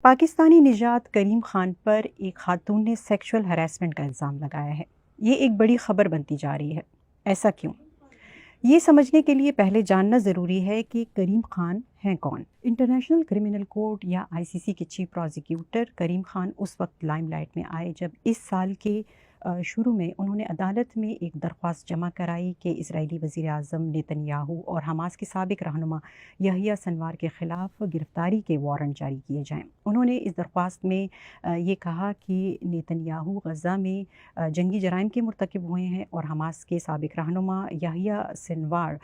پاکستانی نژاد کریم خان پر ایک خاتون نے سیکشول ہراسمنٹ کا الزام لگایا ہے۔ یہ ایک بڑی خبر بنتی جا رہی ہے۔ ایسا کیوں؟ یہ سمجھنے کے لیے پہلے جاننا ضروری ہے کہ کریم خان ہیں کون۔ انٹرنیشنل کرمنل کورٹ یا ICC کے چیف پروزیکیوٹر کریم خان اس وقت لائم لائٹ میں آئے جب اس سال کے شروع میں انہوں نے عدالت میں ایک درخواست جمع کرائی کہ اسرائیلی وزیر اعظم نیتن یاہو اور حماس کے سابق رہنما یحییٰ سنوار کے خلاف گرفتاری کے وارنٹ جاری کیے جائیں۔ انہوں نے اس درخواست میں یہ کہا کہ نیتن یاہو غزہ میں جنگی جرائم کے مرتکب ہوئے ہیں اور حماس کے سابق رہنما یحییٰ سنوار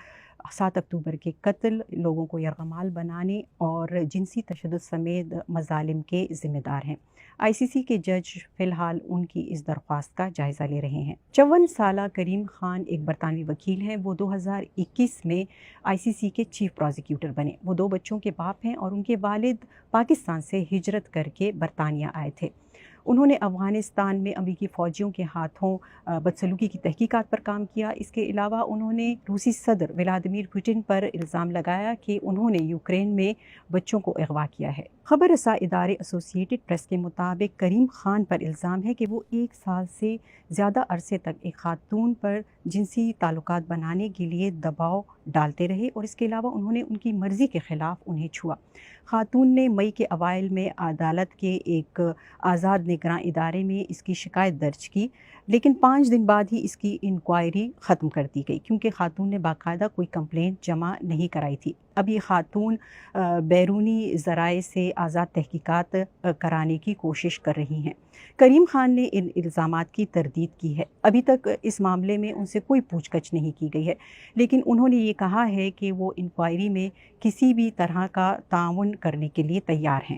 7 اکتوبر کے قتل، لوگوں کو یرغمال بنانے اور جنسی تشدد سمیت مظالم کے ذمہ دار ہیں۔ ICC کے جج فی الحال ان کی اس درخواست کا جائزہ لے رہے ہیں۔ 54 سالہ کریم خان ایک برطانوی وکیل ہیں۔ وہ 2021 میں ICC کے چیف پروزیکیوٹر بنے۔ وہ 2 بچوں کے باپ ہیں اور ان کے والد پاکستان سے ہجرت کر کے برطانیہ آئے تھے۔ انہوں نے افغانستان میں امریکی فوجیوں کے ہاتھوں بدسلوکی کی تحقیقات پر کام کیا۔ اس کے علاوہ انہوں نے روسی صدر ولادیمیر پوٹن پر الزام لگایا کہ انہوں نے یوکرین میں بچوں کو اغوا کیا ہے۔ خبر رساں ادارے ایسوسی ایٹڈ پریس کے مطابق کریم خان پر الزام ہے کہ وہ 1 سال سے زیادہ عرصے تک ایک خاتون پر جنسی تعلقات بنانے کے لیے دباؤ ڈالتے رہے اور اس کے علاوہ انہوں نے ان کی مرضی کے خلاف انہیں چھوا۔ خاتون نے مئی کے اوائل میں عدالت کے ایک آزاد نگراں ادارے میں اس کی شکایت درج کی، لیکن 5 دن بعد ہی اس کی انکوائری ختم کر دی گئی کیونکہ خاتون نے باقاعدہ کوئی کمپلینٹ جمع نہیں کرائی تھی۔ اب یہ خاتون بیرونی ذرائع سے آزاد تحقیقات کرانے کی کوشش کر رہی ہیں۔ کریم خان نے ان الزامات کی تردید کی ہے۔ ابھی تک اس معاملے میں ان سے کوئی پوچھ گچھ نہیں کی گئی ہے، لیکن انہوں نے یہ کہا ہے کہ وہ انکوائری میں کسی بھی طرح کا تعاون کرنے کے لیے تیار ہیں۔